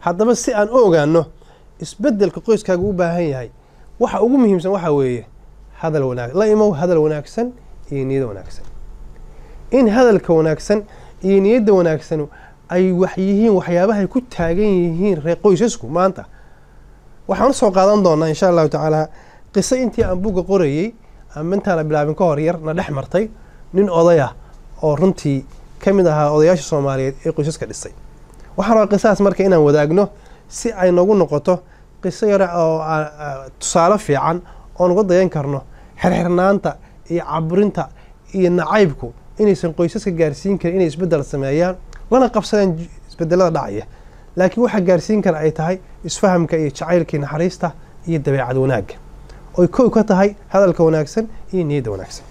haddaba si aan u ogaano isbeddelka qoyskaaga u baahan yahay waxa ugu muhiimsan waxa weeye hadal wanaag la imow hadal wanaagsan iyo niyad wanaagsan in hadalka wanaagsan iyo niyadda wanaagsan ay yihiin waxyaabaha ay ku taagan yihiin reer qoysasku maanta waxaan soo qaadan doonaa insha Allah taala qiso intii aan buuga qorayay ama intaan bilaabin ka hor yar na dhex martay nin oday ah oo runtii kamid ahaa odayaasha Soomaaliyeed ee qoysaska dhisay waxaan rabaa qisaas marka inaan wadaagno si ay noogu noqoto qiso yar oo tusaale fiican oo uga dayan karno xirxirnaanta iyo cabrinta iyo nacaybku inaysan qoysaska gaarsiin karin inay isbeddel sameeyaan lana qabsadaan isbeddelada dhacaya laakiin waxa gaarsiin kara ay tahay isfahamka iyo jacaylka naxariista iyo dabeecad wanaagga oo koow ka tahay hadalka wanaagsan iyo niyadda wanaagsan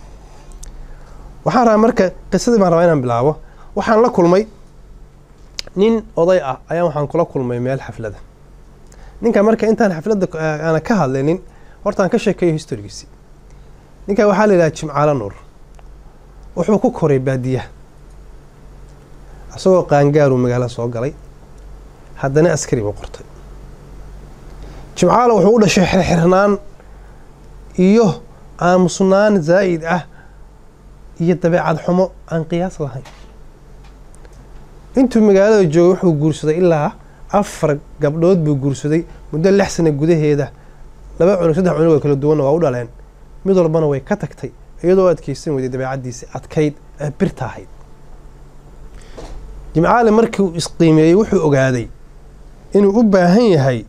waxaan rabaa marka qisadii baan rabaa inaan bilaabo waxaan la kulmay nin oday ah ayaan waxaan kula kulmay meel xaflada ninka marka intaan xaflada aan ka hadlaynin horta aan ka sheekeeyo historigiisi ninka waxaa la yiraahdaa Jimcaale Nuur wuxuu ku koray baadiyaha asagoo qaangaaru magaalada soo galay haddana askari buu qortay Jimcaale wuxuu u dhashay xirxirnaan iyo aamusnaan zaa'id ah iyo dabeecad xumo aan qiyaas lahayn intuu magaalada joogay wuxuu guursaday ilaa 4 gabdhood buu guursaday muddo 6 sano gudaheeda 2 cunug 3 cunug oo kala duwan waa u dhaleen mid walbana way ka tagtay iyadoo adkaysan wadi dabeecadiisa adkayd birta ahayd Jimcaale markii uu isqiimeeyay wuxuu ogaaday inuu u baahan yahay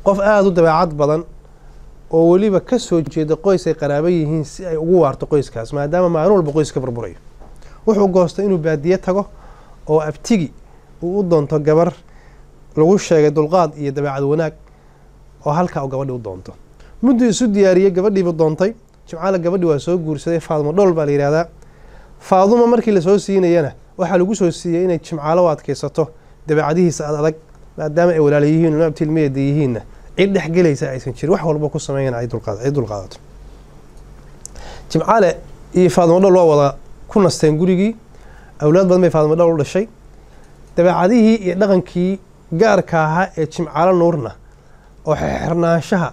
qof aad u dabeecad badan oo waliba ka soo jeeda qoys ay qaraabo yihiin si ay ugu waarto qoyskaas maadaama maalin walba qoyska burburayo wuxuu goostay inuu baadiye tago oo abtigi uu u doonto gabar lagu sheegay dulqaad iyo dabeecad wanaag oo halka uu gabadhi u doonto muddo isu diyaariyay gabadhiiba doontay Jimcaale gabadhi waa soo guursaday Faadimo Dhool baa la yiraahdaa Faadimo markii la soo siinayna waxa lagu soo siiyay inay Jimcaale u adkaysato dabeecadihiisa adag maadaama ay walaalayihiin oo abtilmeed yihiin cid dhex galaysa aysan jirin wax walba ku sameeyaan ay dulqaadato Jimcaale iyo Faadimo Dhool waa wada ku nasteen gurigii awlaad badan bay Faadimo Dhool u dhashay dabeecadihii iyo dhaqankii gaarka ahaa ee Jimcaale Nuurna oo xirnaanshaha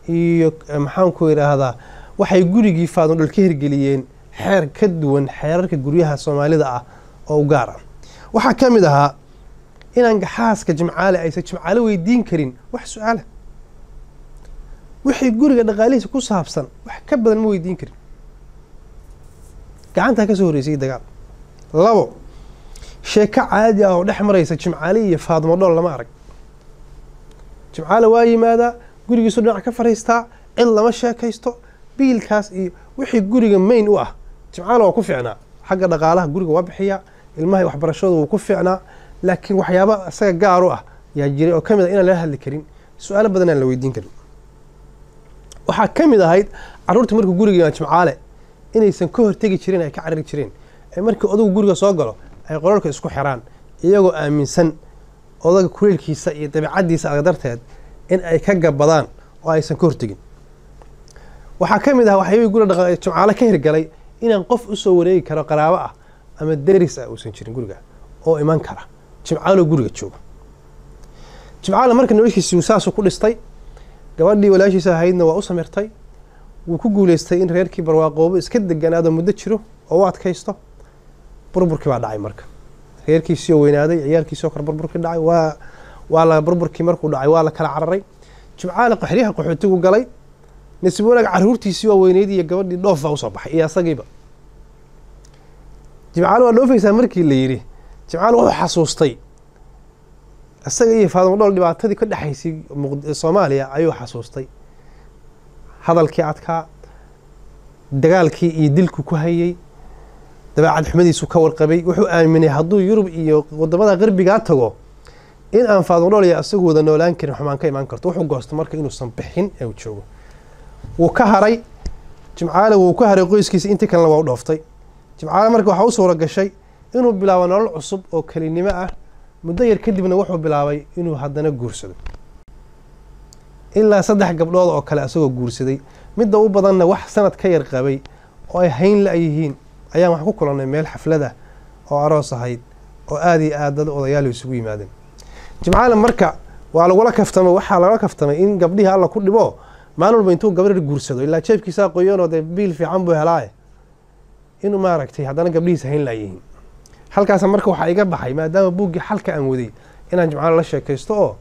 iyo maxaan ku yiraahdaa waxay gurigii Faadimo Dhool ka hirgeliyeen xeer ka duwan xeerarka guryaha Soomaalida ah oo gaar ah waxa kamid ahaa inaan gaxaaska Jimcaale aysan Jimcaale weydiin karin wax su'aal wixii guriga dhaqaalihiisa ku saabsan wax ka badan ma weydiin karin gacanta ka soo horeysay dagaal labo sheeko caadi ah oo dhex maraysa Jimcaale iyo Faadimo Dhool lama arag Jimcaale waa yimaada gurigiisu dhinac ka fariistaa cid lama sheekaysto biilkaas iyo wixii guriga main u ah Jimcaale waa ku fiicnaa xagga dhaqaalaha guriga waa bixiya ilmaha waxbarashadu wuu ku fiicnaa laakiin waxyaabo asaga gaar u ah yaa jiray oo kamid ah inaan la hadli karin su'aalo badan aan la weydiin karin waxa kamid ahayd caruurta markuu guriga Jimcaale inaysan ka hortagi jirin ay ka carari jireen ay markii odagu guriga soo galo ay qoralka isku xiraan iyagoo aaminsan odaga kuleelkiisa iyo dabeecadiisa darteed in ay ka gabadaan oo aysan ka hortagin waxa kamid ah waxay guriga Jimcaale ka hirgalay inaan qof u soo wareegi karo qaraabo ah ama deris ah uusan jirin guriga oo iman kara Jimcaale guriga jooga Jimcaale marka noloshiisa saas ku dhistay gabadhii walaashiisa ahaydna waa u samirtay wuu ku guuleystay in reerkii barwaaqoobo iska deganaado muddo jiro oo u adkaysto burburkii baa dhacay marka reerkiisii oo weynaaday ciyaalkiisii oo kor burburkii dhacay waa la burburkii markuu dhacay waa la kala cararay Jimcaale qaxriyaha qaxootigu galay nasiib wanaag caruurtiisii waa weynayd iyo gabadhii dhoof baa u soo baxay iyo asagiiba Jimcaale waa dhoofaysaa markii la yiri Jimcaale wuxuu xasuustay asaga iyo Faadimo Dhool dhibaatadii ka dhaxaysay Soomaaliya ayuu xasuustay hadalkii adkaa dagaalkii iyo dilku ku hayay dabeecad xumadiisu ka warqabay wuxuu aaminay hadduu Yurub iyo wadamada qarbiga tago in aan Faadimo Dhool iyo asagu wada noolaan karin xumaan ka iman karto wuxuu goostay marka inuu san bixin ee uu joogo wuu ka haray Jimcaale wuu ka haray qoyskiisa intii kale waa u dhooftay Jimcaale marka waxa uu soo gashay inuu bilaabo nolol cusub oo kalinimo ah muddo yar kadibna wuxuu bilaabay inuu haddana guursado ilaa 3 gabdhood oo kale asagoo guursaday midda u badanna wax sanad ka yar qabay oo ay hayn la yihiin ayaan wax ku kulanay meel xaflada oo aroos ahayd oo aad iyo aad dad odayaal isugu yimaadeen Jimcaale marka waa lagula kaftamay waxaa laga kaftamay in gabdhihi alla ku dhibo maalin walba intuu gabadha guursado ilaa jeebkiisa qoyan oo biil fiican buu helaa inuu maaragtay haddana gabdhihiisa hayn laayihiin halkaas marka waxa iga baxay maadaama buuggii xalka aan waday inaan Jimcaale la sheekaysto oo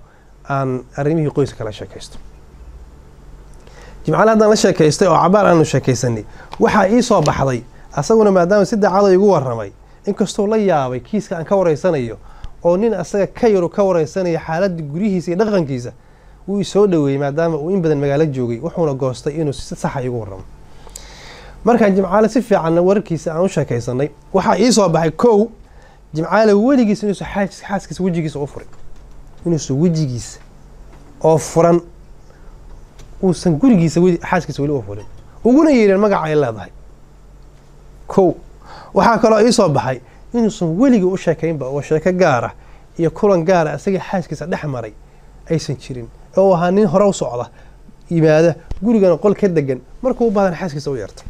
aan arrimihii qoyska kala sheekaysto Jimcaale haddaan la sheekaystay oo cabaar aanu sheekaysanay waxaa ii soo baxday asaguna maadaama si daacad igu warramay inkastoo la yaabay kiiska aan ka wareysanayo oo nin asaga ka yar ka wareysanaya xaaladda gurihiisa iyo dhaqankiisa wuu soo dhaweeyay maadaama uu in badan magaalo joogay wuxuuna goostay inuu si sax ah igu warramo markaan Jimcaale si fiican warkiisa aan u sheekaysanay waxa ii soo baxay kow Jimcaale weligiis inuu xaaskiisa wajigiisa u furay inuu wajigiisa oo furan uusan gurigiisa xaaskiisa weli u furin uguna yeerin magaca ay leedahay kow waxa kale oo ii soo baxay inuusan weligii u sheekaynba oo sheeko gaar ah iyo kulan gaar ah asaga xaaskiisa dhex maray aysan jirin oo ahaa nin hore u socda yimaada gurigana qol ka degan markuu u baahan xaaskiisa u yeerto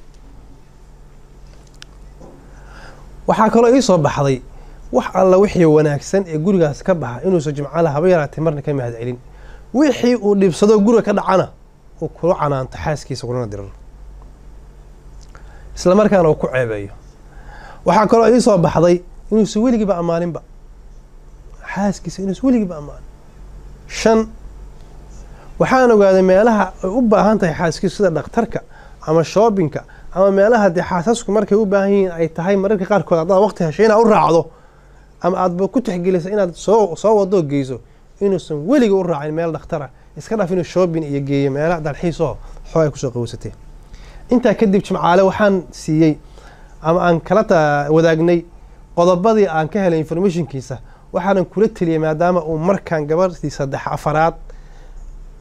waxaa kaloo ii soo baxday wax alla wixii wanaagsan ee gurigaas ka baxa inuusan Jimcaale haba yaraatay marna ka mahad celin wixii uu dhibsado guriga ka dhacana uu kula canaanto xaaskiisa kuna dirar isla markaana uu ku ceebeeyo waxaa kaloo ii soo baxday inuusan weligiiba ammaaninba xaaskiisa inuusan weligiiba ammaanin shan waxaan ogaaday meelaha ay u baahan tahay xaaskiisa sida dhakhtarka ama shoppingka ama meelaha dee xaasasku markay u baahan yihiin ay tahay mararka qaarkood haddaad waqti heshay inaad u raacdo ama aadba ku tixgelisa inaad soo wado geyso inuusan weligii u raacin meel dhakhtara iska dhaaf inuu shopping iyo geeyo meelaha dalxiisoo xoogay kusoo qawsatay intaa kadib Jimcaale waxaan siiyey ama aan kala wadaagnay qodobadii aan ka helay informationkiisa waxaan kula taliyay maadaama uu markaan gabadhii saddex afaraad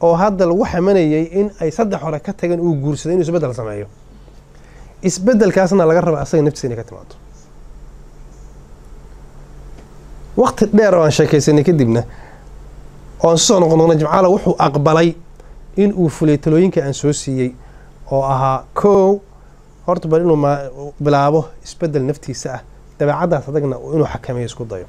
oo hadda lagu xamanayay in ay saddex hore ka tagan uu guursaday inuu isbedel sameeyo isbedelkaasna laga rabo asaga naftiisa inay ka timaado waqti dheer oo aan sheekaysanay kadibna oo soo noqonay Jimcaale wuxuu aqbalay in uu fulay talooyinka aan soo siiyay oo ahaa kow horta bal inuu bilaabo isbedel naftiisa ah dabeecadaas adagna inuu xakameeyo isku dayo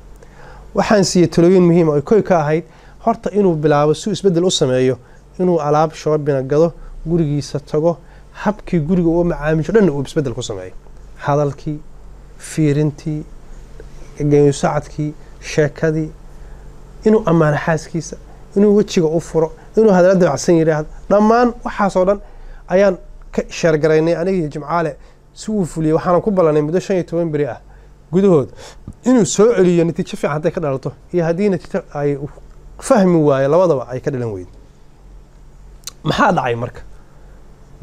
waxaan siiyay talooyin muhiim ah oo koy ka ahayd horta inuu bilaabo si isbedel u sameeyo inuu alaab shoobina gado gurigiisa tago habkii guriga uu macaamiisho dhan uu isbedel ku sameeyo hadalkii fiirintii geeyo saacadkii sheekadii inuu ammaan xaaskiisa inuu wajiga u furo inuu hadalada dabacsan yiraahdo dhammaan waxaas oo dhan ayaan ka sheergaraynay aniga Jimcaale si uu fuliyo waxaan ku balanay muddo 15 bari ah gudahood inuu soo celiyo natiijo fiican haday ka dhalato iyo hadii natiijo ay fahmi waayo labadaba ay ka dhalan weyd maxaa dhacay marka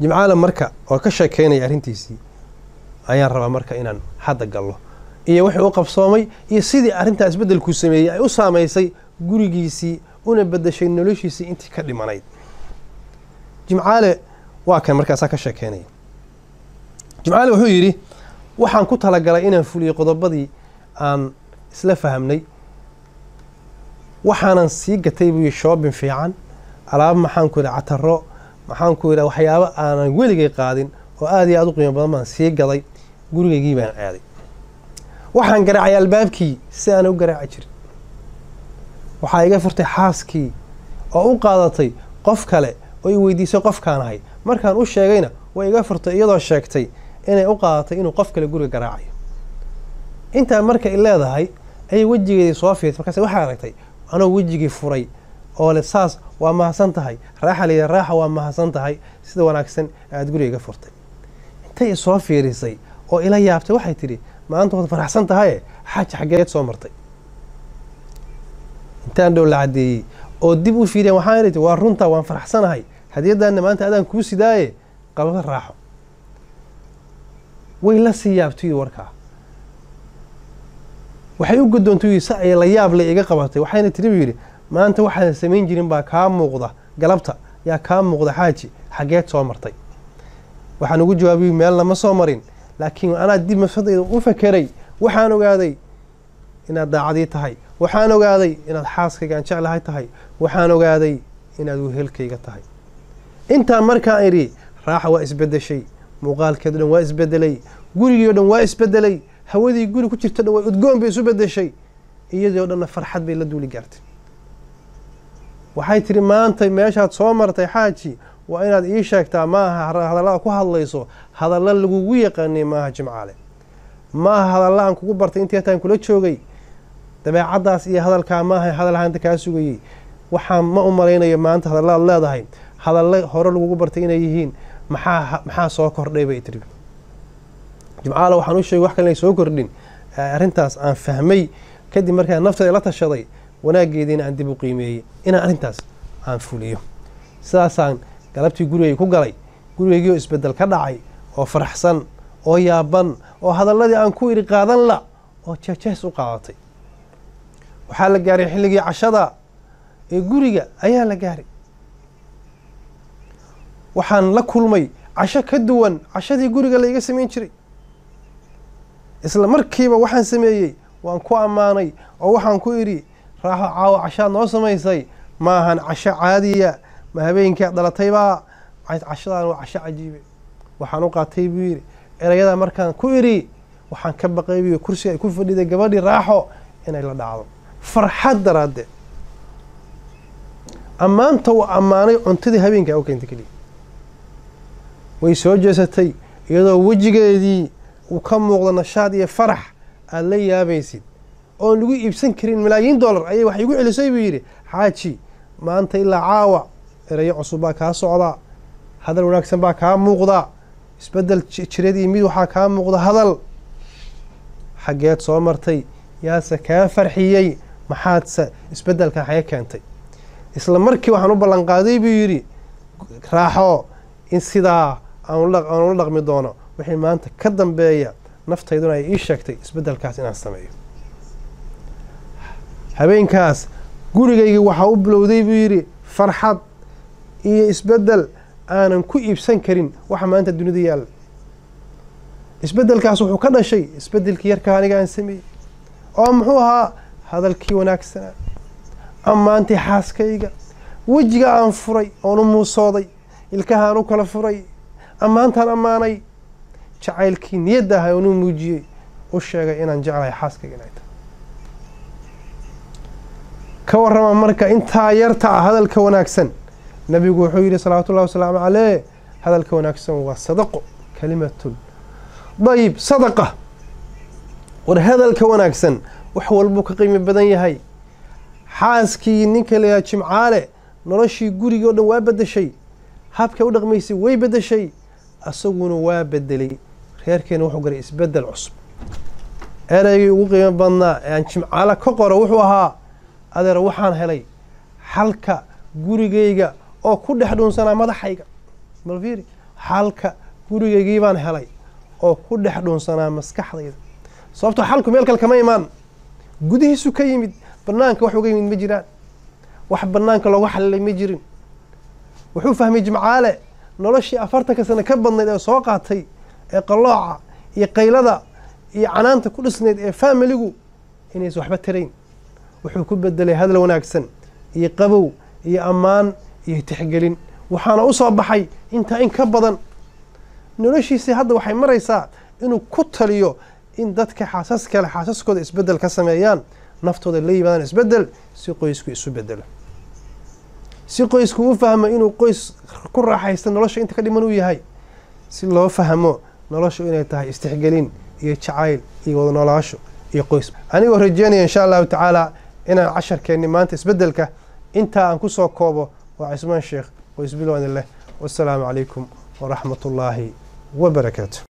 Jimcaale marka oo ka sheekeynay arintiisii ayaan rabaa marka inaan hadda gallo iyo wixii uu qabsoomay iyo sidii arinta isbedel ku sameeyay ay u saameysay gurigiisii una bedeshay noloshiisii intii ka dhimanayd Jimcaale waa kan markaas ka sheekeynay Jimcaale wuxuu yiri waxaan ku talagalay inaan fuliyo qodobadii aan isla fahamnay waxaanan sii gatay buu shopping fiican alaab maxaan ku yiraahdaa cataro maxaan ku yiraahdaa waxyaabo aan weligay qaadin oo aad iyo aad u qiimo badan baan sii gaday gurigeygii baan aaday waxaan garaacay albaabkii si aan u garaaci jirin waxaa iga furtay xaaskii oo u qaadatay qof kale oo i weydiisay qofkaan ahay markaan u sheegayna way iga furtay iyadoo sheegtay inay u qaadatay inuu qof kale guriga garaacayo inta marka ay leedahay ay wajigeedii soo fiirtay markaas waxa aragtay anoo wajigii furay oo le saas waa mahadsan tahay raaxa waa mahadsan tahay sida wanaagsan aad guriga furtay intay soo fiirisay oo ila yaabtay waxay tiri maanta waad faraxsan tahay xageed soo martay intaan dhow la cadeeyay oo dib u fiiriyay waxaan idhi waa runta waan faraxsanahay hadiyadana maanta adaan ku sidaaye qalba raaxo way la siyaabtay warka waxay u gudoontay ay la yaab la iga qabatay waxayna tiri yiri maanta waxaan sameyn jirin baa ka muuqda galabta yaa ka muuqda xaaji xageed soo martay waxaan ugu jawaabay meel lama soo marin laakiin ana dib mas'adayda u fakiray waxaan ogaaday inaad daacadii tahay waxaan ogaaday inaad xaaskayga aan jeclahay tahay waxaan ogaaday inaad wehelkayga tahay inta markaan iri raaxa waa isbedeshay muuqaalkeedu dhan waa isbedelay gurigii dhan waa isbedelay hawadii guri ku jirta dhan way udgoon bay isu bedeshay iyadoo dhan farxad bay la duuli gaartay waxay tiri maanta meeshaad soo martay xaaji waa inaad ii sheegtaa maaha hadallada ku hadlayso hadalla lagugu yaqaanay maaha Jimcaale maaha hadalla aan kugu bartay intii taan kula joogay dabeecadaas iyo hadalka maaha hadal ahaan ka sugayay waxaan ma u malaynayo maanta hadallada leedahay hadalla hore lagugu bartay inay yihiin maxaa soo kordhay bay tiri Jimcaale waxaan u sheegay wax kale soo kordhin arrintaas aan fahmay kadib markaan naftayda la tashaday wanaageedina aan dib u qiimeeyay inaan arrintaas aan fuliyo sidaasaan galabtii gurigay ku galay gurigaygii isbedel ka dhacay oo faraxsan oo yaaban oo hadalladii aan ku iri qaadan la oo jeejees u qaadatay waxaa la gaaray xilligii cashada ee guriga ayaa la gaaray waxaan la kulmay casho ka duwan cashadii guriga la iga samayn jiray isla markiiba waxaan sameeyey waan ku ammaanay oo waxaan ku iri raaxo caawa cashaad noo samaysay maahan casho caadiya ma habeenkii dhalatay baa cashadan waa casho cajiibe waxaan u qaatay buu yiri erayada markaan ku iri waxaan ka baqay buu kursi ay ku fadhiday gabadhii raaxo inay la dhacdo farxad daraade ammaanta uu ammaanay cuntadii habeenkii u keentay kaliya way soo jeesatay iyadoo wajigeedii uu ka muuqdo nashaad iyo farax aad la yaabaysid oo lagu iibsan karin malaayiin dollar ayay wax igu celisay buu yiri xaaji maanta ilaa caawa erayo cusub baa kaa socda hadal wanaagsan baa kaa muuqda isbedel jireed iyo mid waxaa kaa muuqda hadal xageed soo martay yaase kaa farxiyey maxaadse isbedelka xaye keentay isla markii waxaan u ballan qaaday buu yiri raaxo in sidaa aan la dhaqmi doono wixii maanta ka dambeeya naftayduna ay ii sheegtay isbedelkaas inaan sameeyo habeenkaas gurigayga waxaa u bilowday buu yiri farxad iyo isbedel aanan ku iibsan karin waxa maanta dunida yaalla isbedelkaas wuxuu ka dhashay isbedelkii yarka aniga aan sameeyey oo muxuu ahaa hadalkii wanaagsanaa ammaantii xaaskayga wejiga aan furay oon u muusooday ilkahaan u kala furay ammaantaan ammaanay jacaylkii niyadda ahay oon u muujiyey u sheegay inaan jeclahay xaaskayga inay tahay ka warrama marka intaa yarta ah hadalka wanaagsan nabigu wuxuu yiri salawaatullaahi wasalaamu calayh hadalka wanaagsan waa sadaqo kalimatul dayib sadaqa war hadalka wanaagsan wax walba ka qiimo badan yahay xaaskii ninka la Jimcaale noloshii guriga oo dhan waa bedeshay habka u dhaqmaysay way bedeshay asaguna waa bedelay reerkeena wuxuu garay isbedel cusub eraygii ugu qiimo badnaa aan Jimcaale ka qoro wuxuu ahaa adeer waxaan helay halka gurigayga oo ku dhex dhuunsanaa madaxayga malfiiri halka gurigaygii baan helay oo ku dhex dhuunsanaa maskaxdayda sababtoo halku meel kale kama imaan gudihiisu ka yimid banaanka wax uga yimid ma jiraan wax banaanka loogu xalilay ma jirin wuxuu fahmay Jimcaale noloshii 40 sano ka badnayd ee soo qaatay ee qalooca iyo qaylada iyo canaanta ku dhisneed ee familigu inaysan waxba tarayn wuxuu ku bedelay hadal wanaagsan iyo qabow iyo ammaan iyo tixgelin waxaana u soo baxay inta in ka badan noloshiisa hadda waxay maraysaa inuu ku taliyo in dadka xaasaskooda isbedel ka sameeyaan naftooda la yimaadaan isbedel si qoysku isu bedelo si qoysku u fahmo inuu qoys ku raaxaysto nolosha inta ka dhiman uu yahay si loo fahmo noloshu inay tahay istixgelin iyo jacayl iyo wada noolaasho iyo qoys anigoo rajeynaya insha allahu tacaala inaan casharkeenni maanta isbedelka inta aan ku soo koobo waa Cismaan Sheekh oo isbilownileh wassalaamu calaykum waraxmatullaahi wabarakaatuh